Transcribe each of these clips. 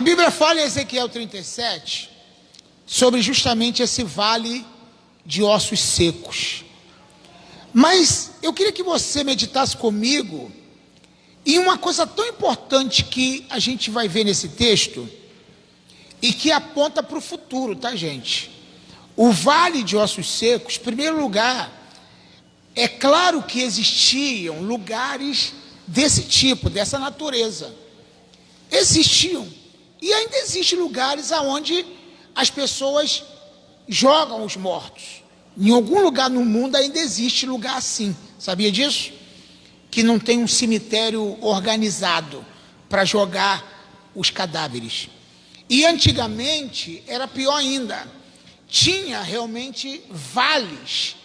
Bíblia fala em Ezequiel 37 sobre justamente esse vale de ossos secos. Mas eu queria que você meditasse comigo em uma coisa tão importante que a gente vai ver nesse texto e que aponta para o futuro, tá, gente? O vale de ossos secos, em primeiro lugar, é claro que existiam lugares desse tipo, dessa natureza. Existiam. E ainda existem lugares onde as pessoas jogam os mortos. Em algum lugar no mundo ainda existe lugar assim. Sabia disso? Que não tem um cemitério organizado para jogar os cadáveres. E antigamente era pior ainda. Tinha realmente vales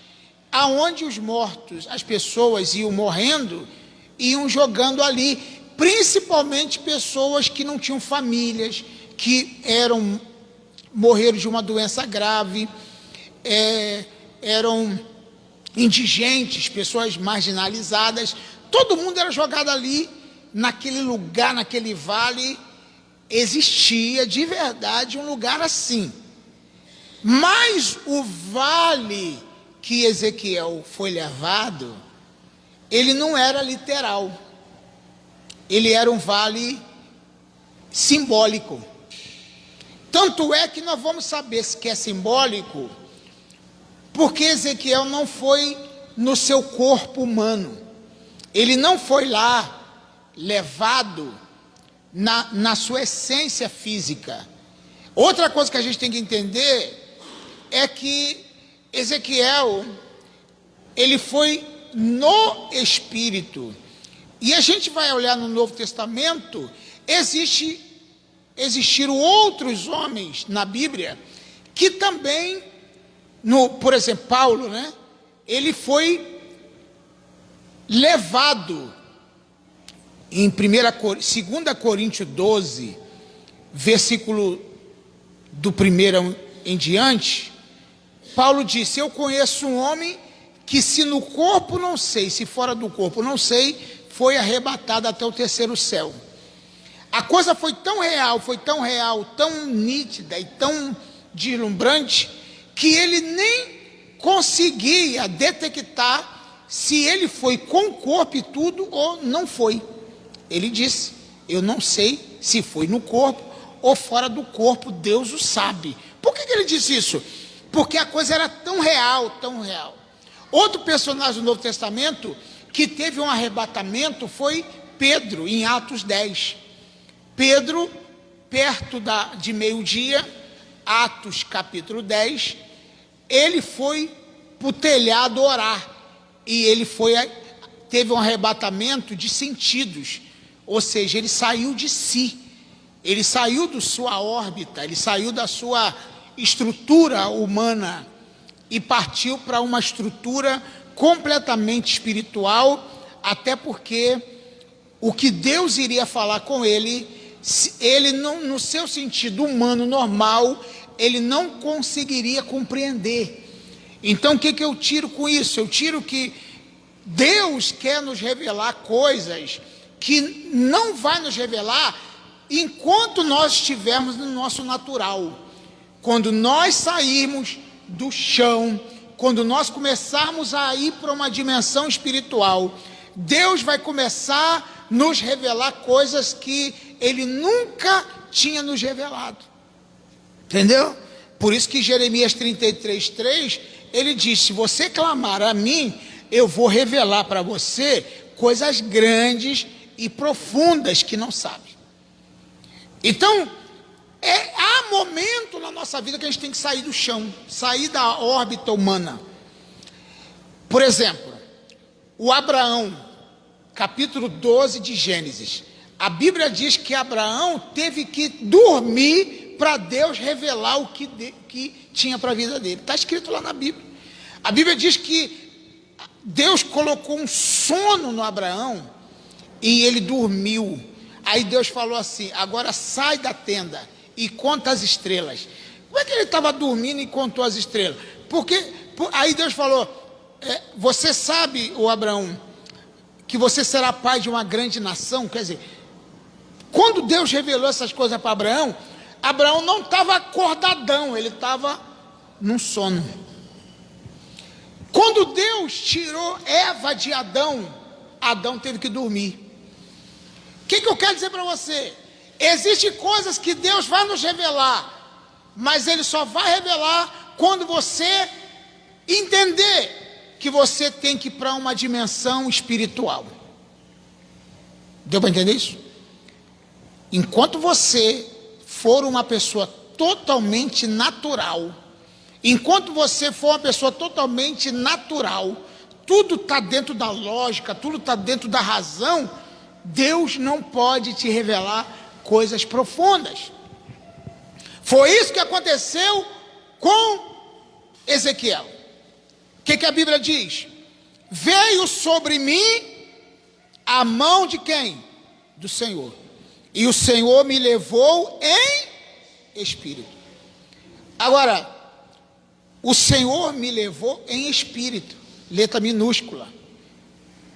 aonde os mortos, as pessoas iam morrendo, iam jogando ali, principalmente pessoas que não tinham famílias, que morreram de uma doença grave, eram indigentes, pessoas marginalizadas. Todo mundo era jogado ali, naquele lugar, naquele vale. Existia de verdade um lugar assim. Mas o vale que Ezequiel foi levado, ele não era literal. Ele era um vale simbólico. Tanto é que nós vamos saber que é simbólico, porque Ezequiel não foi no seu corpo humano. Ele não foi lá levado na sua essência física. Outra coisa que a gente tem que entender é que Ezequiel, ele foi no espírito. E a gente vai olhar no Novo Testamento, existiram outros homens na Bíblia que também, por exemplo, Paulo, né? Ele foi levado em 2 Coríntios 12, versículo do 1 em diante. Paulo disse: eu conheço um homem que, se no corpo não sei, se fora do corpo não sei, foi arrebatado até o terceiro céu. A coisa foi tão real, tão nítida e tão deslumbrante, que ele nem conseguia detectar se ele foi com o corpo e tudo ou não foi. Ele disse: eu não sei se foi no corpo ou fora do corpo, Deus o sabe. Por que ele disse isso? Porque a coisa era tão real, tão real. Outro personagem do Novo Testamento que teve um arrebatamento foi Pedro, em Atos 10. Pedro, perto de meio-dia, Atos capítulo 10, ele foi para o telhado orar, e ele teve um arrebatamento de sentidos, ou seja, ele saiu de si, ele saiu da sua órbita, ele saiu da sua estrutura humana e partiu para uma estrutura completamente espiritual, até porque o que Deus iria falar com ele, ele não, no seu sentido humano normal, ele não conseguiria compreender. Então o que eu tiro com isso? Eu tiro que Deus quer nos revelar coisas que não vai nos revelar enquanto nós estivermos no nosso natural. Quando nós sairmos do chão, quando nós começarmos a ir para uma dimensão espiritual, Deus vai começar a nos revelar coisas que Ele nunca tinha nos revelado. Entendeu? Por isso que Jeremias 33:3, ele diz: se você clamar a mim, eu vou revelar para você coisas grandes e profundas que não sabe. Então, há momento na nossa vida que a gente tem que sair do chão, sair da órbita humana. Por exemplo, o Abraão, capítulo 12 de Gênesis. A Bíblia diz que Abraão teve que dormir para Deus revelar o que tinha para a vida dele. Está escrito lá na Bíblia. A Bíblia diz que Deus colocou um sono no Abraão e ele dormiu. Aí Deus falou assim: agora sai da tenda e conta as estrelas. Como é que ele estava dormindo e contou as estrelas? Aí Deus falou: você sabe, o Abraão, que você será pai de uma grande nação? Quer dizer, Quando Deus revelou essas coisas para Abraão, Abraão não estava acordadão, ele estava num sono. Quando Deus tirou Eva de Adão, Adão teve que dormir. O que eu quero dizer para você? Existem coisas que Deus vai nos revelar, mas Ele só vai revelar quando você entender que você tem que ir para uma dimensão espiritual. Deu para entender isso? Enquanto você for uma pessoa totalmente natural, enquanto você for uma pessoa totalmente natural, tudo está dentro da lógica, tudo está dentro da razão, Deus não pode te revelar coisas profundas. Foi isso que aconteceu com Ezequiel. O que a Bíblia diz? Veio sobre mim a mão de quem? Do Senhor. E o Senhor me levou em espírito. Agora, o Senhor me levou em espírito, letra minúscula.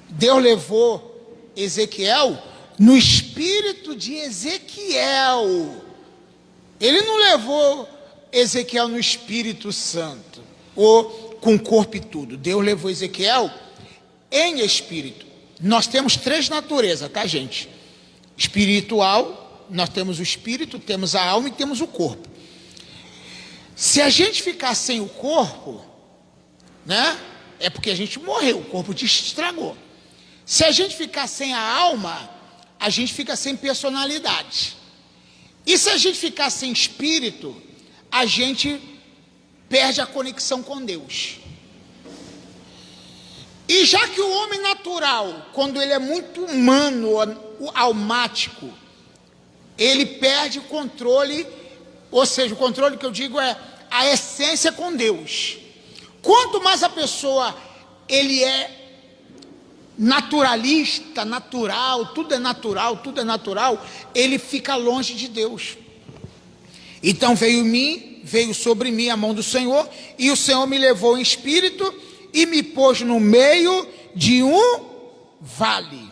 Deus levou Ezequiel no espírito de Ezequiel. Ele não levou Ezequiel no Espírito Santo, ou com corpo e tudo. Deus levou Ezequiel em espírito. Nós temos três naturezas, tá, gente? Espiritual, nós temos o espírito, temos a alma e temos o corpo. Se a gente ficar sem o corpo, né, é porque a gente morreu, o corpo te estragou. Se a gente ficar sem a alma, a gente fica sem personalidade. E se a gente ficar sem espírito, a gente perde a conexão com Deus. E já que o homem natural, quando ele é muito humano, almático, ele perde o controle, ou seja, o controle que eu digo é a essência com Deus. Quanto mais a pessoa, ele é naturalista, natural, tudo é natural, ele fica longe de Deus. Então veio sobre mim a mão do Senhor, e o Senhor me levou em espírito e me pôs no meio de um vale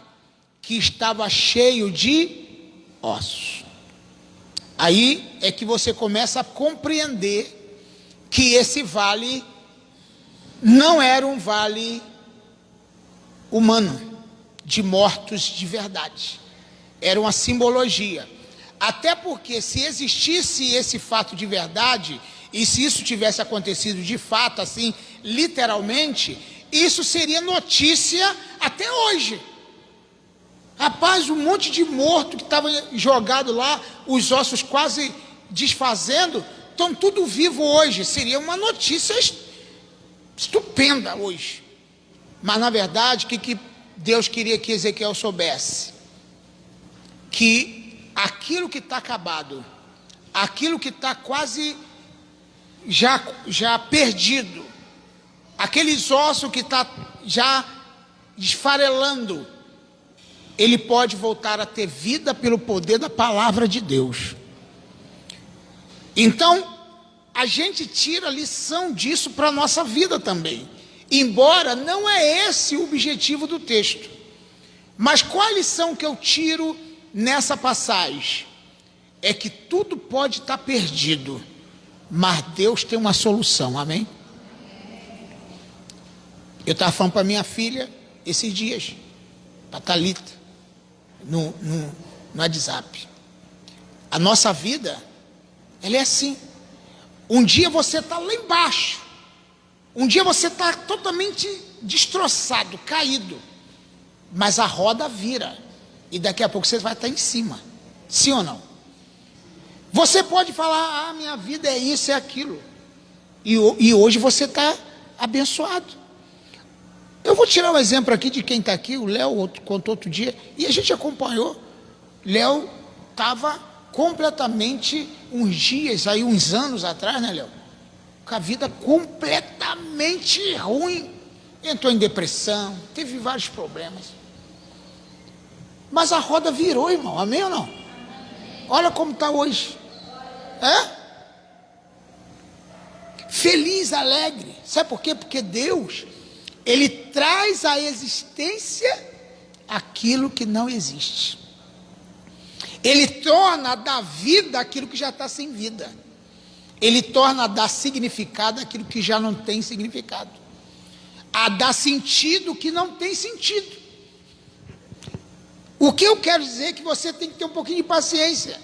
que estava cheio de ossos. Aí é que você começa a compreender que esse vale não era um vale humano, de mortos de verdade. Era uma simbologia. Até porque se existisse esse fato de verdade, e se isso tivesse acontecido de fato, assim, literalmente, isso seria notícia até hoje. Rapaz, um monte de morto que estava jogado lá, os ossos quase desfazendo, estão tudo vivo hoje. Seria uma notícia estupenda hoje. Mas na verdade, o que Deus queria que Ezequiel soubesse? Que aquilo que está acabado, aquilo que está quase já perdido, aqueles ossos que está já esfarelando, ele pode voltar a ter vida pelo poder da palavra de Deus. Então, a gente tira a lição disso para a nossa vida também. Embora não é esse o objetivo do texto. Mas qual a lição que eu tiro nessa passagem? É que tudo pode estar perdido, mas Deus tem uma solução, amém? Eu estava falando para minha filha esses dias, para Thalita, no WhatsApp. A nossa vida, ela é assim. Um dia você está lá embaixo, um dia você está totalmente destroçado, caído, mas a roda vira, e daqui a pouco você vai estar em cima, sim ou não? Você pode falar, minha vida é isso, é aquilo, e hoje você está abençoado. Eu vou tirar um exemplo aqui de quem está aqui. O Léo contou outro dia, e a gente acompanhou. Léo estava completamente, uns dias, aí uns anos atrás, né, Léo? Com a vida completamente ruim. Entrou em depressão, teve vários problemas. Mas a roda virou, irmão, amém ou não? Olha como está hoje. Feliz, alegre. Sabe por quê? Porque Deus, Ele traz à existência aquilo que não existe. Ele torna a dar vida aquilo que já está sem vida. Ele torna a dar significado aquilo que já não tem significado. A dar sentido que não tem sentido. O que eu quero dizer é que você tem que ter um pouquinho de paciência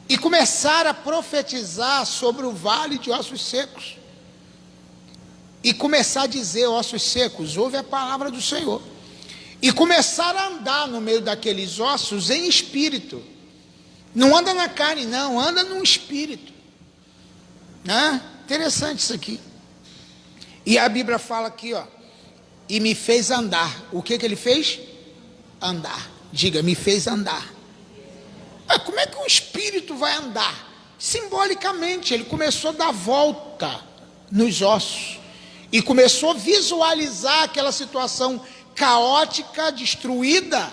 e começar a profetizar sobre o vale de ossos secos. E começar a dizer: ossos secos, ouve a palavra do Senhor. E começar a andar no meio daqueles ossos em espírito. Não anda na carne, não, anda no espírito. Né? Interessante isso aqui. E a Bíblia fala aqui, ó, e me fez andar. O que ele fez? Andar. Diga, me fez andar. Como é que um espírito vai andar? Simbolicamente, ele começou a dar volta nos ossos e começou a visualizar aquela situação caótica, destruída,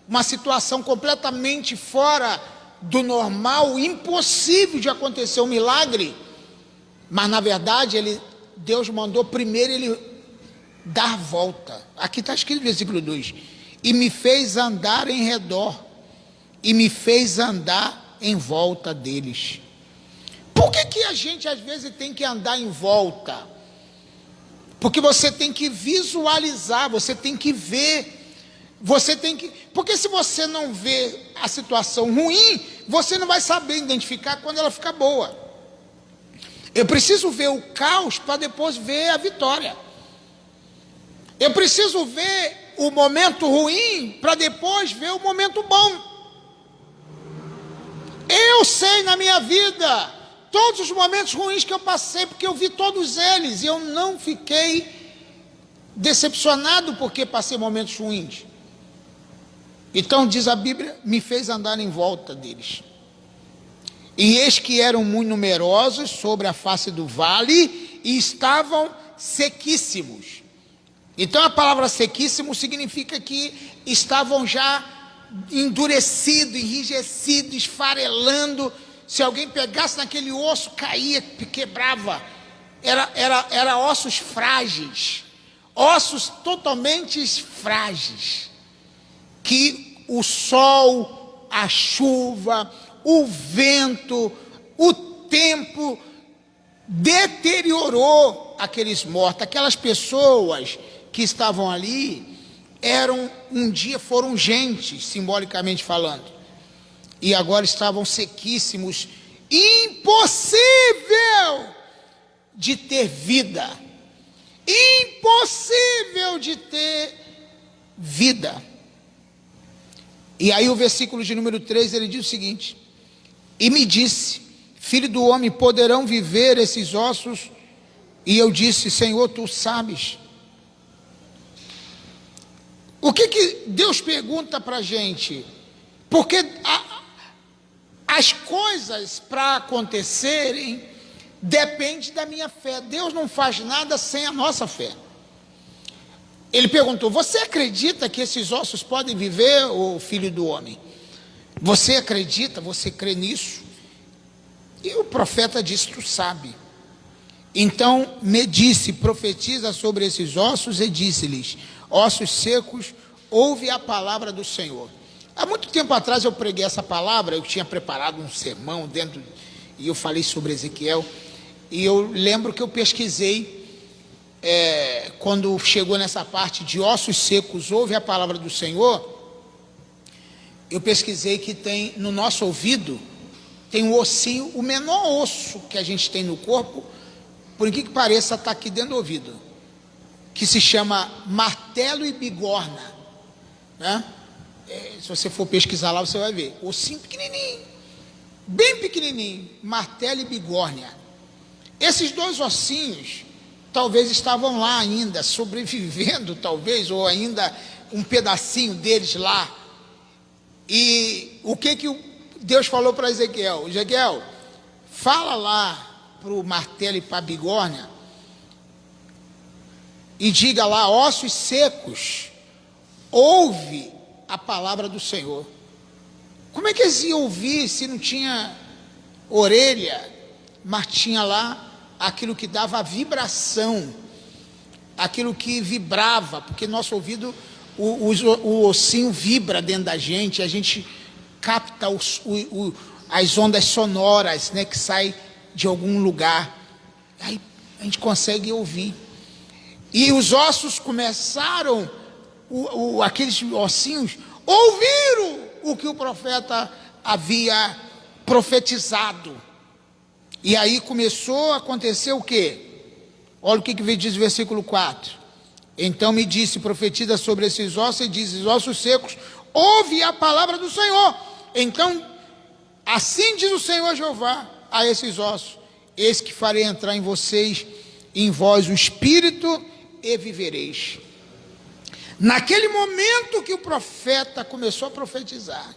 uma situação completamente fora do normal, impossível de acontecer um milagre. Mas na verdade Deus mandou primeiro ele dar volta. Aqui está escrito no versículo 2: e me fez andar em redor, e me fez andar em volta deles. Por que a gente às vezes tem que andar em volta? Porque você tem que visualizar, você tem que ver, porque se você não vê a situação ruim, você não vai saber identificar quando ela fica boa. Eu preciso ver o caos para depois ver a vitória. Eu preciso ver o momento ruim para depois ver o momento bom. Eu sei na minha vida todos os momentos ruins que eu passei, porque eu vi todos eles, e eu não fiquei decepcionado porque passei momentos ruins. Então diz a Bíblia, me fez andar em volta deles. E eis que eram muito numerosos sobre a face do vale, e estavam sequíssimos. Então a palavra sequíssimo significa que estavam já endurecidos, enrijecidos, esfarelando. Se alguém pegasse naquele osso, caía, quebrava. Era ossos frágeis, ossos totalmente frágeis, que o sol, a chuva, o vento, o tempo deteriorou aqueles mortos. Aquelas pessoas que estavam ali foram gentes, simbolicamente falando, e agora estavam sequíssimos, impossível de ter vida, impossível de ter vida. E aí o versículo de número 3, ele diz o seguinte: e me disse, filho do homem, poderão viver esses ossos? E eu disse, Senhor, tu sabes. O que Deus pergunta para a gente? Porque as coisas para acontecerem dependem da minha fé. Deus não faz nada sem a nossa fé. Ele perguntou, você acredita que esses ossos podem viver, ô filho do homem? Você acredita, você crê nisso? E o profeta disse, tu sabe. Então me disse, profetiza sobre esses ossos, e disse-lhes, ossos secos, ouve a palavra do Senhor. Há muito tempo atrás eu preguei essa palavra, eu tinha preparado um sermão e eu falei sobre Ezequiel, e eu lembro que eu pesquisei, quando chegou nessa parte de ossos secos, ouve a palavra do Senhor, eu pesquisei que tem no nosso ouvido, tem um ossinho, o menor osso que a gente tem no corpo, por que pareça, está aqui dentro do ouvido, que se chama martelo e bigorna, né? Se você for pesquisar lá, você vai ver, ossinho pequenininho, bem pequenininho, martelo e bigórnia. Esses dois ossinhos, talvez estavam lá ainda, sobrevivendo talvez, ou ainda um pedacinho deles lá. E o que Deus falou para Ezequiel? Ezequiel, fala lá para o martelo e para a bigórnia, e diga lá, ossos secos, ouve a palavra do Senhor. Como é que eles iam ouvir se não tinha orelha, mas tinha lá aquilo que dava a vibração, aquilo que vibrava, porque nosso ouvido, o ossinho vibra dentro da gente, a gente capta as ondas sonoras, né, que saem de algum lugar. Aí a gente consegue ouvir. E os ossos começaram, aqueles ossinhos, ouviram o que o profeta havia profetizado. E aí começou a acontecer o quê? Olha o que diz o versículo 4. Então me disse, profetiza sobre esses ossos, e diz, ossos secos, ouve a palavra do Senhor. Então, assim diz o Senhor Jeová a esses ossos: eis que farei entrar em vocês, em vós o espírito, e vivereis. Naquele momento que o profeta começou a profetizar,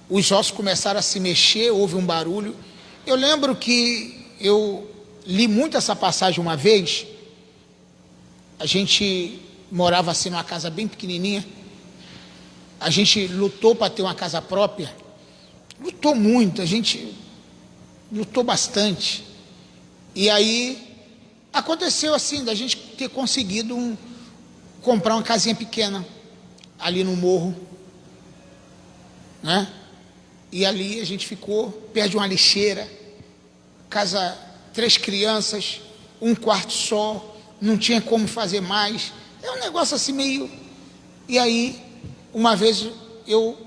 os ossos começaram a se mexer, houve um barulho. Eu lembro que eu li muito essa passagem uma vez. A gente morava assim numa casa bem pequenininha. A gente lutou para ter uma casa própria. Lutou muito, a gente lutou bastante. E aí aconteceu assim, da gente ter conseguido comprar uma casinha pequena ali no morro, né? E ali a gente ficou perto de uma lixeira, casa, 3 crianças, um quarto só, não tinha como fazer mais. É um negócio assim meio... E aí, uma vez eu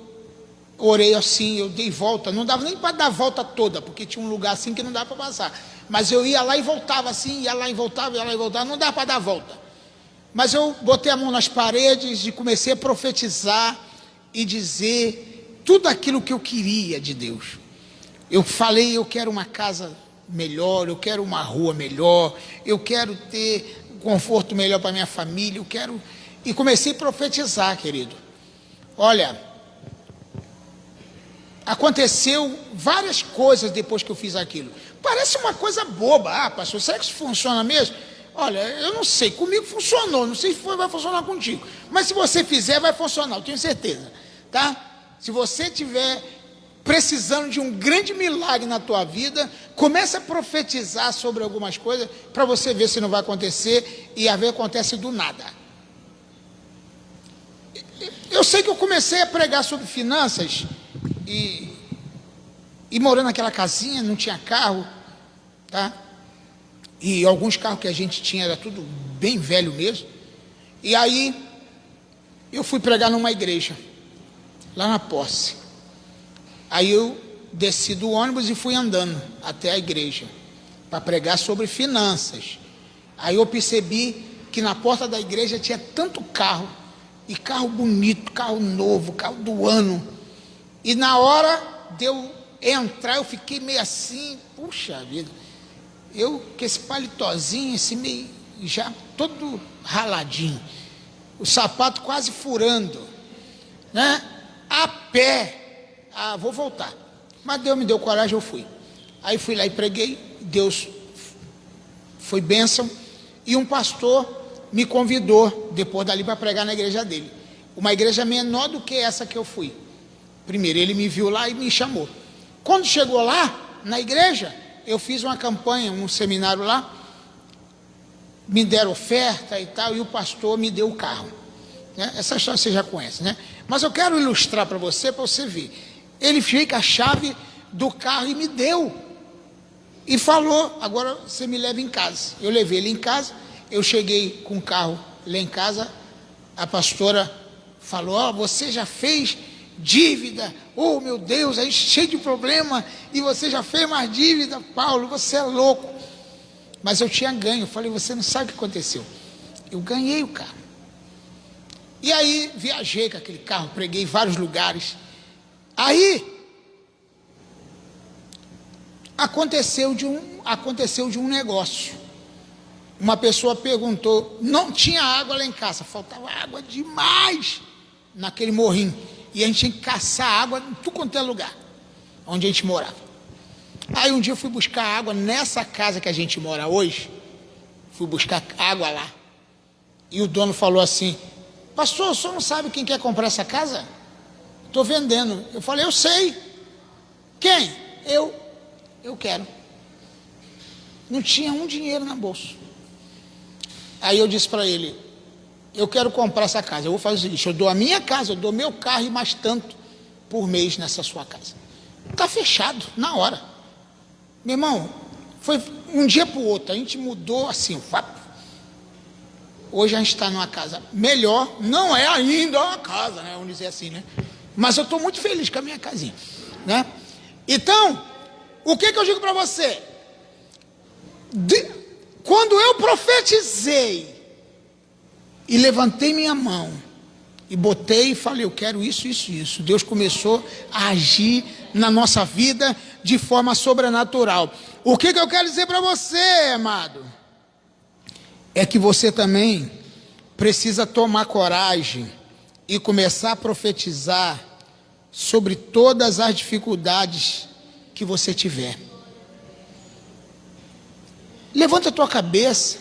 orei assim, eu dei volta, não dava nem para dar a volta toda, porque tinha um lugar assim que não dava para passar. Mas eu ia lá e voltava assim, ia lá e voltava, não dava para dar a volta. Mas eu botei a mão nas paredes e comecei a profetizar e dizer tudo aquilo que eu queria de Deus. Eu falei, eu quero uma casa melhor, eu quero uma rua melhor, eu quero ter um conforto melhor para minha família, eu quero... E comecei a profetizar, querido. Olha, aconteceu várias coisas depois que eu fiz aquilo. Parece uma coisa boba. Ah, pastor, será que isso funciona mesmo? Olha, eu não sei, comigo funcionou, não sei se vai funcionar contigo, mas se você fizer, vai funcionar, eu tenho certeza, tá? Se você tiver precisando de um grande milagre na tua vida, comece a profetizar sobre algumas coisas, para você ver se não vai acontecer, e a ver acontece do nada. Eu sei que eu comecei a pregar sobre finanças, e morando naquela casinha, não tinha carro, tá? E alguns carros que a gente tinha era tudo bem velho mesmo. E aí eu fui pregar numa igreja lá na Posse. Aí eu desci do ônibus e fui andando até a igreja para pregar sobre finanças. Aí eu percebi que na porta da igreja tinha tanto carro, e carro bonito, carro novo, carro do ano. E na hora de eu entrar, eu fiquei meio assim, puxa vida, eu com esse palitozinho, esse meio já todo raladinho, o sapato quase furando, né? A pé, vou voltar. Mas Deus me deu coragem, eu fui. Aí fui lá e preguei, Deus foi bênção, e um pastor me convidou depois dali para pregar na igreja dele, uma igreja menor do que essa que eu fui. Primeiro ele me viu lá e me chamou. Quando chegou lá na igreja, eu fiz uma campanha, um seminário lá, me deram oferta e tal, e o pastor me deu o carro, né? Essa história você já conhece, né? Mas eu quero ilustrar para você ver. Ele fica a chave do carro e me deu, e falou, agora você me leva em casa. Eu levei ele em casa, eu cheguei com o carro lá em casa, a pastora falou, ó, você já fez dívida, oh meu Deus, aí cheio de problema, e você já fez mais dívida. Paulo, você é louco. Mas eu tinha ganho. Eu falei, você não sabe o que aconteceu, eu ganhei o carro. E aí viajei com aquele carro, preguei em vários lugares. Aí aconteceu de um negócio. Uma pessoa perguntou, não tinha água lá em casa, faltava água demais naquele morrinho, e a gente tinha que caçar água em tudo quanto é lugar onde a gente morava. Aí um dia eu fui buscar água nessa casa que a gente mora hoje, fui buscar água lá, e o dono falou assim, pastor, o senhor não sabe quem quer comprar essa casa? Estou vendendo. Eu falei, eu sei. Quem? Eu quero. Não tinha um dinheiro na bolsa. Aí eu disse para ele, eu quero comprar essa casa, eu vou fazer o seguinte, eu dou a minha casa, eu dou meu carro e mais tanto por mês nessa sua casa. Está fechado, na hora. Meu irmão, foi um dia para o outro, a gente mudou assim. Hoje a gente está numa casa melhor, não é ainda uma casa, né? Vamos dizer assim, né? Mas eu estou muito feliz com a minha casinha, né? Então, o que eu digo para você? Quando eu profetizei e levantei minha mão e botei e falei, eu quero isso, isso, isso, Deus começou a agir na nossa vida de forma sobrenatural. O que eu quero dizer para você, amado, é que você também precisa tomar coragem e começar a profetizar sobre todas as dificuldades que você tiver. Levanta a tua cabeça,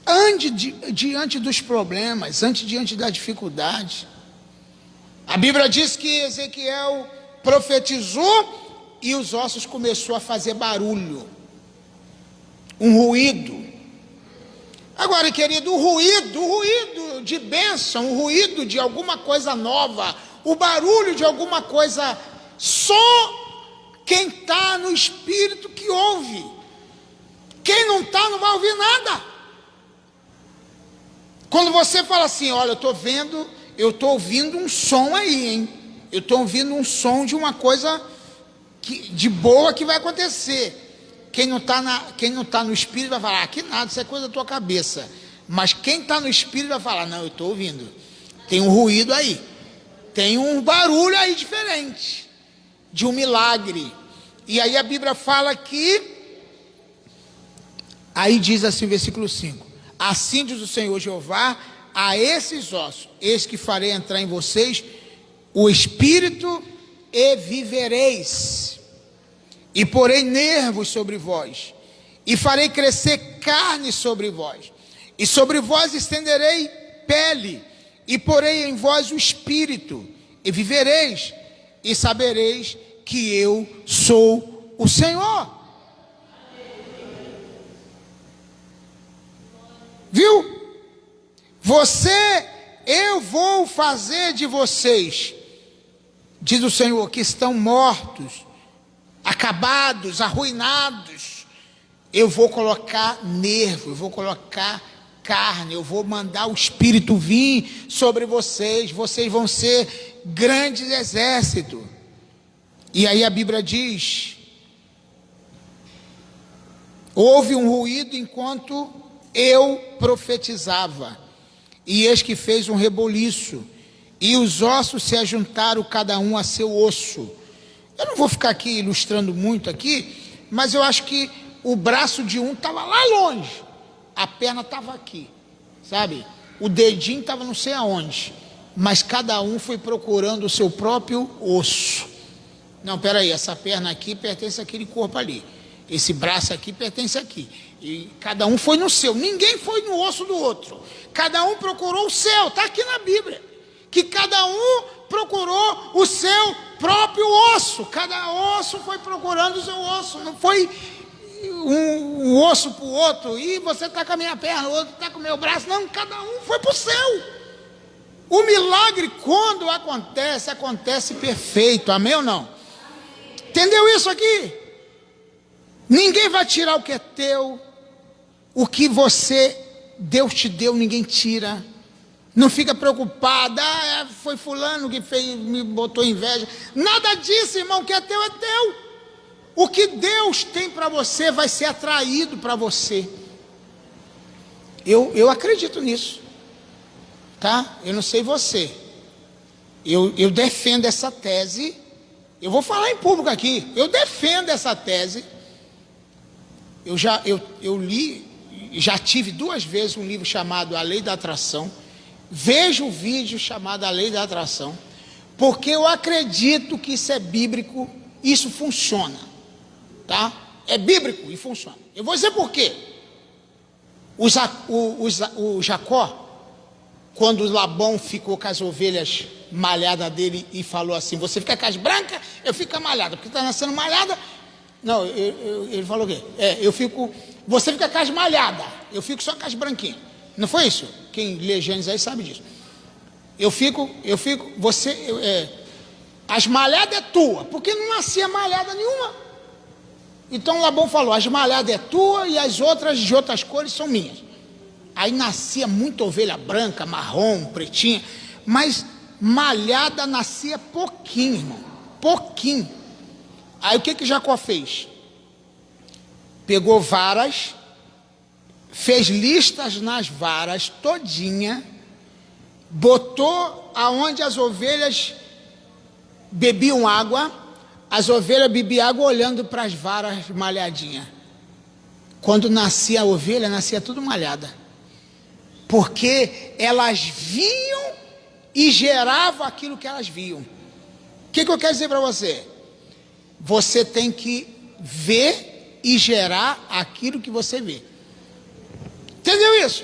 ande diante dos problemas, ande diante da dificuldade. A Bíblia diz que Ezequiel profetizou e os ossos começaram a fazer barulho, um ruído. Agora, querido, o ruído de bênção, o ruído de alguma coisa nova, o barulho de alguma coisa, só quem está no Espírito que ouve. Quem não está não vai ouvir nada. Quando você fala assim, olha, eu estou ouvindo um som aí, hein? Eu estou ouvindo um som de uma coisa de boa que vai acontecer. Quem não está no Espírito vai falar, que nada, isso é coisa da tua cabeça. Mas quem está no Espírito vai falar, não, eu estou ouvindo. Tem um ruído aí. Tem um barulho aí diferente. De um milagre. E aí a Bíblia fala que, aí diz assim o versículo 5. Assim diz o Senhor Jeová, a esses ossos, eis que farei entrar em vocês o Espírito e vivereis. E porei nervos sobre vós, e farei crescer carne sobre vós, e sobre vós estenderei pele, e porei em vós o Espírito, e vivereis, e sabereis que eu sou o Senhor. Viu? Eu vou fazer de vocês, diz o Senhor, que estão mortos, acabados, arruinados, eu vou colocar nervo, eu vou colocar carne, eu vou mandar o Espírito vir sobre vocês vão ser grandes exércitos. E aí a Bíblia diz, houve um ruído enquanto eu profetizava, e eis que fez um reboliço, e os ossos se ajuntaram cada um a seu osso. Eu não vou ficar aqui ilustrando muito aqui, mas eu acho que o braço de um estava lá longe, a perna estava aqui, sabe? O dedinho estava não sei aonde, mas cada um foi procurando o seu próprio osso. Não, peraí, essa perna aqui pertence àquele corpo ali, esse braço aqui pertence aqui, e cada um foi no seu, ninguém foi no osso do outro, cada um procurou o seu, está aqui na Bíblia, que cada um procurou o seu próprio osso, cada osso foi procurando o seu osso, não foi um osso para o outro, e você está com a minha perna, o outro está com o meu braço, não, cada um foi para o seu. O milagre, quando acontece, acontece perfeito, amém ou não? Entendeu isso aqui? Ninguém vai tirar o que é teu, o que Deus te deu, ninguém tira. Não fica preocupado, foi fulano que me botou inveja. Nada disso, irmão, o que é teu é teu. O que Deus tem para você vai ser atraído para você. Eu acredito nisso, tá? Eu não sei você. Eu defendo essa tese. Eu vou falar em público aqui. Eu defendo essa tese. Eu li, já tive 2 vezes um livro chamado A Lei da Atração. Veja o vídeo chamado A Lei da Atração, porque eu acredito que isso é bíblico, isso funciona, tá? É bíblico e funciona. Eu vou dizer por quê. O Jacó, quando Labão ficou com as ovelhas malhadas dele e falou assim, você fica com as brancas, eu fico com a malhada, porque está nascendo malhada. Não, ele falou o quê? Você fica com as malhadas, eu fico só com as branquinhas. Não foi isso? Quem lê Gênesis aí sabe disso. as malhadas é tua, porque não nascia malhada nenhuma. Então Labão falou, as malhadas é tua e as outras de outras cores são minhas. Aí nascia muita ovelha branca, marrom, pretinha, mas malhada nascia pouquinho, irmão, pouquinho. Aí o que Jacó fez? Pegou varas, fez listas nas varas todinha, botou aonde as ovelhas bebiam água, as ovelhas bebiam água olhando para as varas malhadinhas. Quando nascia a ovelha, nascia tudo malhada, porque elas viam e geravam aquilo que elas viam. O que eu quero dizer para você? Você tem que ver e gerar aquilo que você vê. Entendeu isso?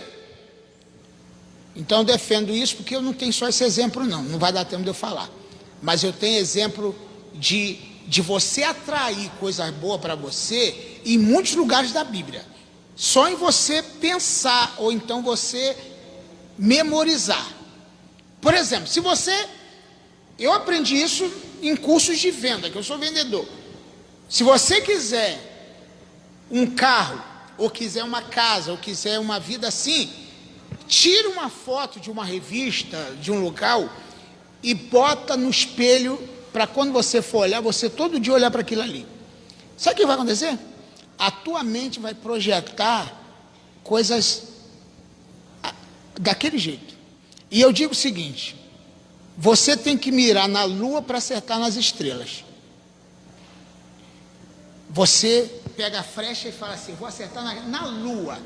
Então eu defendo isso porque eu não tenho só esse exemplo não vai dar tempo de eu falar. Mas eu tenho exemplo de você atrair coisas boas para você em muitos lugares da Bíblia. Só em você pensar ou então você memorizar. Por exemplo, se você... Eu aprendi isso em cursos de venda, que eu sou vendedor. Se você quiser um carro, ou quiser uma casa, ou quiser uma vida assim, tira uma foto de uma revista, de um local, e bota no espelho, para quando você for olhar, você todo dia olhar para aquilo ali. Sabe o que vai acontecer? A tua mente vai projetar coisas daquele jeito. E eu digo o seguinte, você tem que mirar na lua para acertar nas estrelas. Você pega a flecha e fala assim, vou acertar na lua.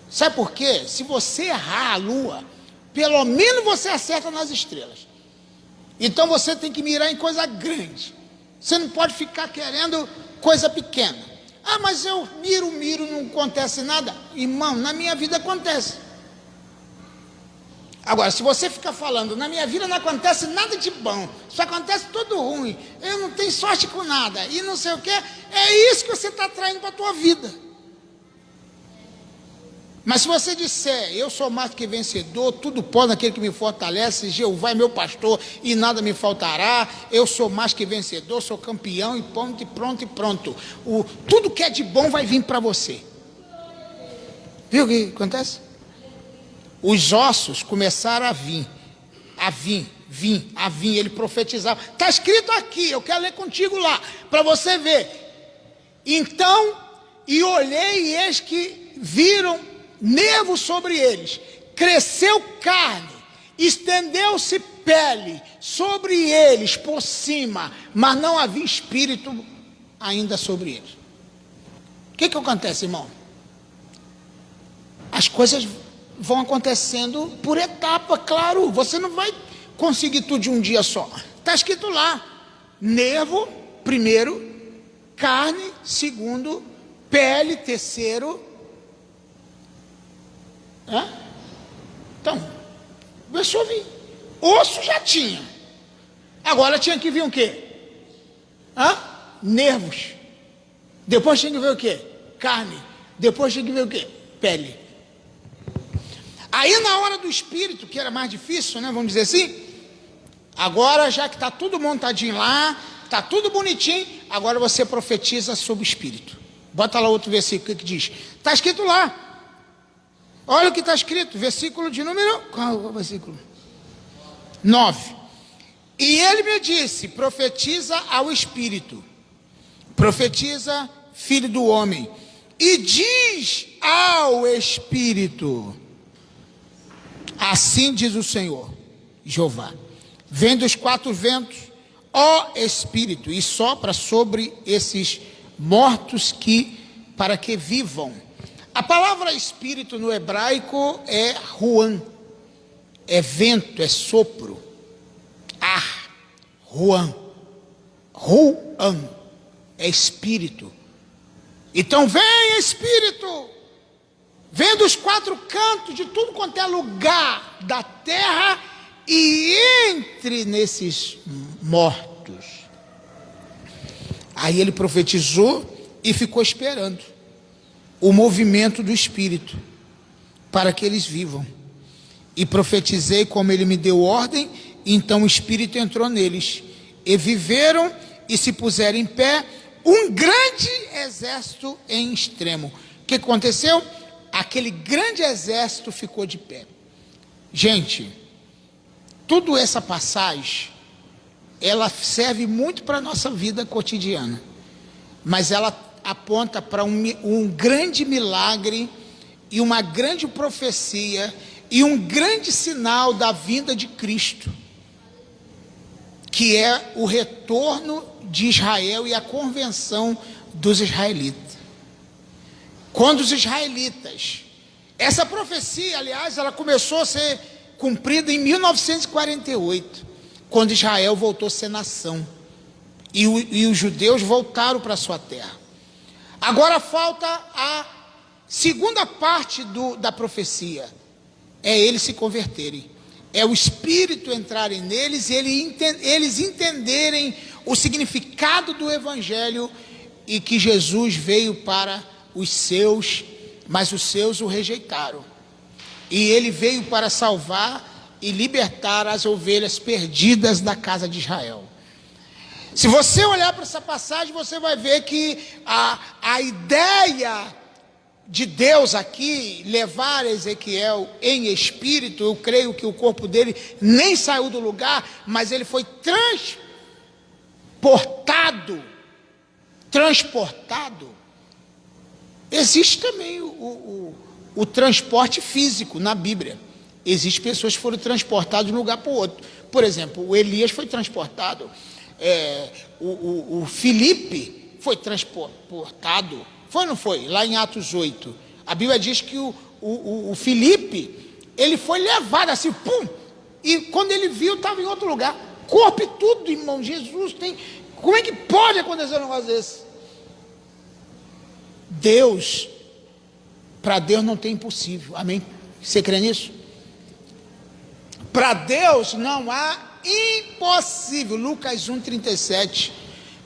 Sabe por quê? Se você errar a lua, pelo menos você acerta nas estrelas. Então você tem que mirar em coisa grande. Você não pode ficar querendo coisa pequena. Ah, mas eu miro, não acontece nada. Irmão, na minha vida acontece. Agora, se você ficar falando, na minha vida não acontece nada de bom, só acontece tudo ruim, eu não tenho sorte com nada, e não sei o que, é isso que você está atraindo para a tua vida. Mas se você disser, eu sou mais que vencedor, tudo pode naquele que me fortalece, Jeová é meu pastor e nada me faltará, eu sou mais que vencedor, sou campeão e pronto. Tudo que é de bom vai vir para você. Viu o que acontece? Os ossos começaram a vir, ele profetizava. Está escrito aqui, eu quero ler contigo lá, para você ver. Então, e olhei e eis que viram nervos sobre eles, cresceu carne, estendeu-se pele sobre eles por cima, mas não havia espírito ainda sobre eles. O que acontece, irmão? As coisas vão acontecendo por etapa, claro, você não vai conseguir tudo de um dia só. Está escrito lá, nervo, primeiro, carne, segundo, pele, terceiro. Então, começou a vir. Osso já tinha. Agora tinha que vir o quê? Nervos. Depois tinha que ver o quê? Carne. Depois tinha que ver o quê? Pele. Aí na hora do espírito, que era mais difícil, né, vamos dizer assim, agora já que está tudo montadinho lá, está tudo bonitinho, agora você profetiza sobre o espírito. Bota lá outro versículo que diz, está escrito lá, olha o que está escrito, versículo de número, qual é o versículo? 9. E ele me disse, profetiza ao espírito, profetiza, filho do homem, e diz ao espírito, assim diz o Senhor, Jeová, vem dos 4 ventos, ó Espírito, e sopra sobre esses mortos para que vivam. A palavra Espírito no hebraico é ruan, é vento, é sopro, ar, ruan, é Espírito. Então vem Espírito, vem dos 4 cantos de tudo quanto é lugar da terra e entre nesses mortos. Aí ele profetizou e ficou esperando o movimento do Espírito para que eles vivam. E profetizei como ele me deu ordem, então o Espírito entrou neles E viveram e se puseram em pé um grande exército em extremo. O que aconteceu? Aquele grande exército ficou de pé. Gente, toda essa passagem, ela serve muito para a nossa vida cotidiana, mas ela aponta para um grande milagre e uma grande profecia e um grande sinal da vinda de Cristo, que é o retorno de Israel e a convenção dos israelitas. Quando os israelitas, essa profecia, aliás, ela começou a ser cumprida em 1948, quando Israel voltou a ser nação, e os judeus voltaram para a sua terra. Agora falta a segunda parte da profecia, é eles se converterem, é o Espírito entrarem neles, e eles entenderem o significado do Evangelho, e que Jesus veio para os seus, mas os seus o rejeitaram, e ele veio para salvar e libertar as ovelhas perdidas da casa de Israel. Se você olhar para essa passagem, você vai ver que a ideia de Deus aqui, levar Ezequiel em espírito, eu creio que o corpo dele nem saiu do lugar, mas ele foi transportado. Existe também o transporte físico na Bíblia. Existem pessoas que foram transportadas de um lugar para o outro. Por exemplo, o Elias foi transportado, o Filipe foi transportado, foi ou não foi? Lá em Atos 8, a Bíblia diz que o Filipe, ele foi levado assim, pum, e quando ele viu, estava em outro lugar, corpo e tudo, irmão. Jesus tem, como é que pode acontecer um negócio desse? Para Deus não tem impossível, amém? Você crê nisso? Para Deus não há impossível. Lucas 1,37.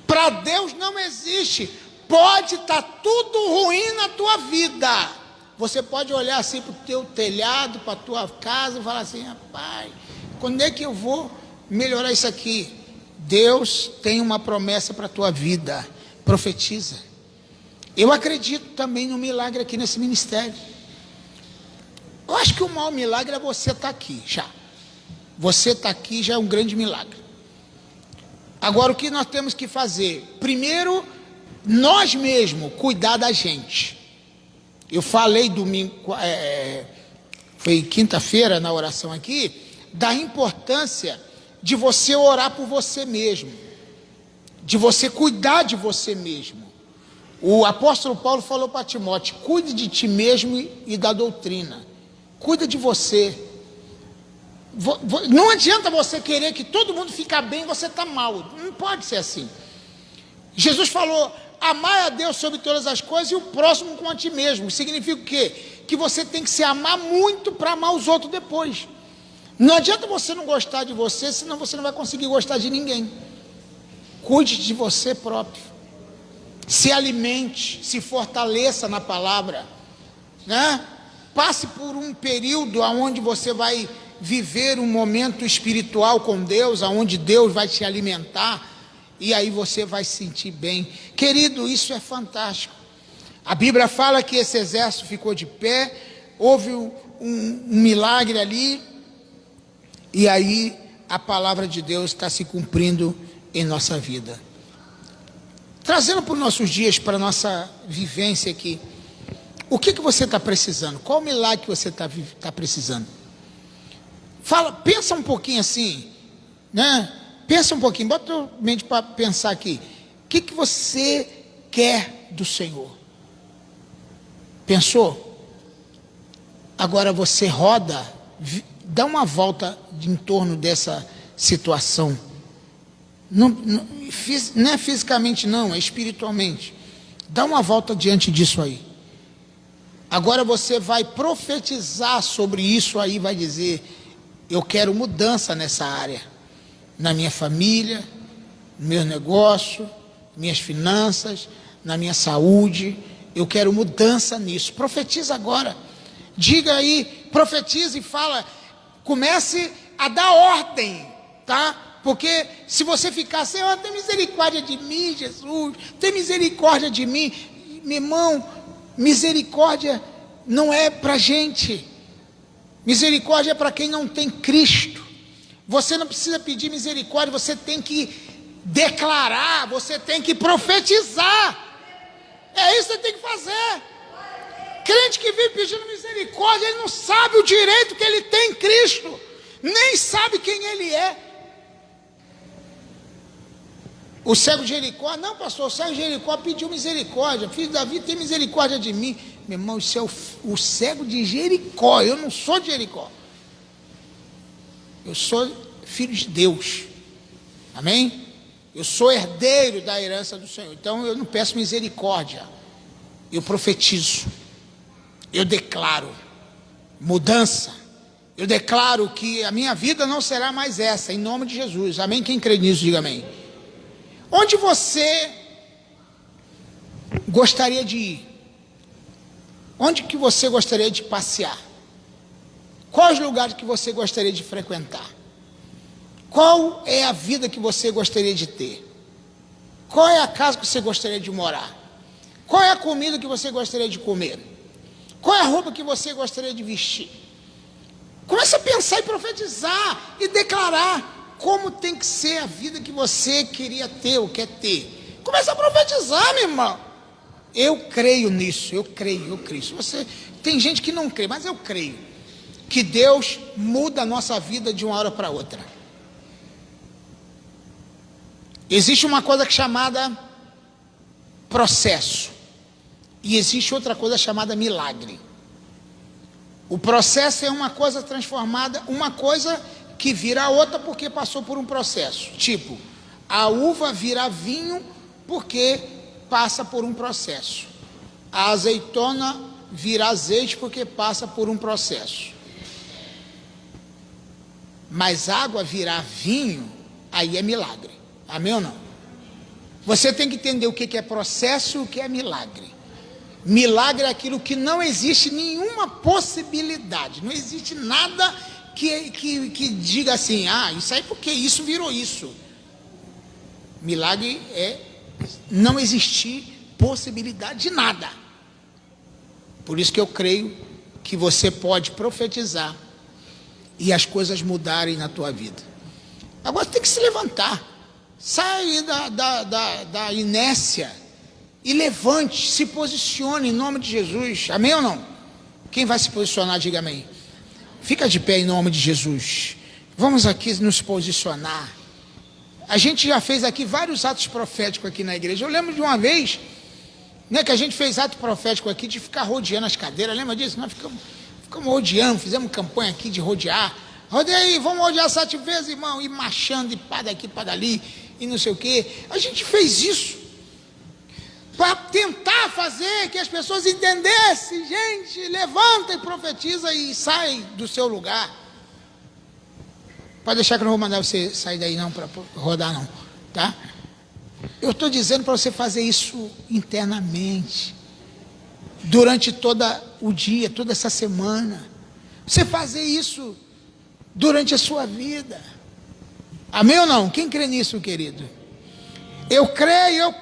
Para Deus não existe. Pode estar tudo ruim na tua vida, você pode olhar assim para o teu telhado, para a tua casa, e falar assim: rapaz, quando é que eu vou melhorar isso aqui? Deus tem uma promessa para a tua vida. Profetiza. Eu acredito também no milagre aqui nesse ministério. Eu acho que o maior milagre é você estar aqui já. Você está aqui já é um grande milagre. Agora, o que nós temos que fazer? Primeiro, nós mesmos cuidar da gente. Eu falei domingo, foi quinta-feira na oração aqui, da importância de você orar por você mesmo, de você cuidar de você mesmo. O apóstolo Paulo falou para Timóteo: cuide de ti mesmo e da doutrina, cuida de você. Não adianta você querer que todo mundo fique bem e você está mal, não pode ser assim. Jesus falou: amar a Deus sobre todas as coisas e o próximo como a ti mesmo. Significa o quê? Que você tem que se amar muito para amar os outros depois. Não adianta você não gostar de você, senão você não vai conseguir gostar de ninguém. Cuide de você próprio, se alimente, se fortaleça na palavra, né? Passe por um período onde você vai viver um momento espiritual com Deus, onde Deus vai te alimentar, e aí você vai se sentir bem. Querido, isso é fantástico. A Bíblia fala que esse exército ficou de pé, houve um milagre ali, e aí a palavra de Deus está se cumprindo em nossa vida. Trazendo para os nossos dias, para a nossa vivência aqui, o que você está precisando? Qual o milagre que você está precisando? Pensa um pouquinho assim, né? Pensa um pouquinho, bota a mente para pensar aqui. O que você quer do Senhor? Pensou? Agora você roda, dá uma volta em torno dessa situação. Não é fisicamente não, é espiritualmente. Dá uma volta diante disso aí. Agora você vai profetizar sobre isso aí, vai dizer: eu quero mudança nessa área, na minha família, no meu negócio, minhas finanças, na minha saúde, eu quero mudança nisso. Profetiza agora, diga aí, profetiza e fala, comece a dar ordem, tá? Porque se você ficar, Senhor, tem misericórdia de mim, Jesus, tem misericórdia de mim. Meu irmão, misericórdia não é para gente. Misericórdia é para quem não tem Cristo. Você não precisa pedir misericórdia, você tem que declarar, você tem que profetizar. É isso que você tem que fazer. Crente que vive pedindo misericórdia, ele não sabe o direito que ele tem em Cristo, nem sabe quem ele é. O cego de Jericó, não, pastor, o cego de Jericó pediu misericórdia. Filho de Davi, tem misericórdia de mim. Meu irmão, isso é o cego de Jericó. Eu não sou de Jericó. Eu sou filho de Deus. Amém? Eu sou herdeiro da herança do Senhor. Então eu não peço misericórdia. Eu profetizo. Eu declaro mudança. Eu declaro que a minha vida não será mais essa, em nome de Jesus. Amém? Quem crê nisso, diga amém. Onde você gostaria de ir? Onde que você gostaria de passear? Quais lugares que você gostaria de frequentar? Qual é a vida que você gostaria de ter? Qual é a casa que você gostaria de morar? Qual é a comida que você gostaria de comer? Qual é a roupa que você gostaria de vestir? Comece a pensar e profetizar e declarar como tem que ser a vida que você queria ter ou quer ter. Comece a profetizar, meu irmão. Eu creio nisso, eu creio. Se você, tem gente que não crê, mas eu creio que Deus muda a nossa vida de uma hora para outra. Existe uma coisa chamada processo e existe outra coisa chamada milagre. O processo é uma coisa transformada, uma coisa que vira outra porque passou por um processo. Tipo, a uva vira vinho porque passa por um processo. A azeitona vira azeite porque passa por um processo. Mas água virar vinho, aí é milagre. Amém ou não? Você tem que entender o que é processo e o que é milagre. Milagre é aquilo que não existe nenhuma possibilidade. Não existe nada que diga assim, isso aí porque isso virou isso. Milagre é não existir possibilidade de nada. Por isso que eu creio que você pode profetizar e as coisas mudarem na tua vida. Agora tem que se levantar, sai da inércia e levante, se posicione em nome de Jesus. Amém ou não? Quem vai se posicionar, diga amém. Fica de pé em nome de Jesus. Vamos aqui nos posicionar. A gente já fez aqui vários atos proféticos aqui na igreja. Eu lembro de uma vez, né, que a gente fez ato profético aqui de ficar rodeando as cadeiras. Lembra disso? Nós ficamos rodeando, fizemos campanha aqui de rodear. Rodeia aí, vamos rodear 7 vezes, irmão. E marchando, e pá daqui, pá dali, e não sei o quê. A gente fez isso para tentar fazer que as pessoas entendessem. Gente, levanta e profetiza e sai do seu lugar. Pode deixar que eu não vou mandar você sair daí não, para rodar não, tá? Eu estou dizendo para você fazer isso internamente, durante todo o dia, toda essa semana. Você fazer isso durante a sua vida. Amém ou não? Quem crê nisso, querido? Eu creio.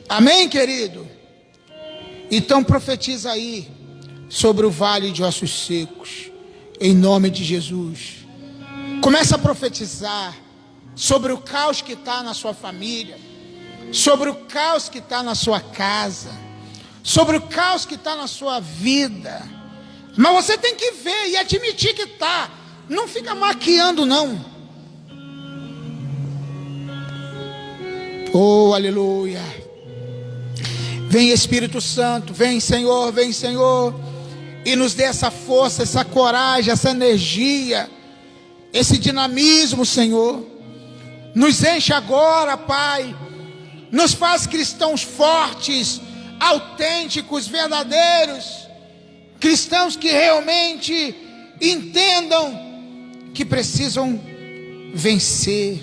Amém, querido? Então profetiza aí sobre o vale de ossos secos, em nome de Jesus. Começa a profetizar sobre o caos que está na sua família, sobre o caos que está na sua casa, sobre o caos que está na sua vida. Mas você tem que ver e admitir que está. Não fica maquiando não. Oh, aleluia. Vem Espírito Santo, vem Senhor, e nos dê essa força, essa coragem, essa energia, esse dinamismo, Senhor. Nos enche agora, Pai. Nos faz cristãos fortes, autênticos, verdadeiros. Cristãos que realmente entendam que precisam vencer.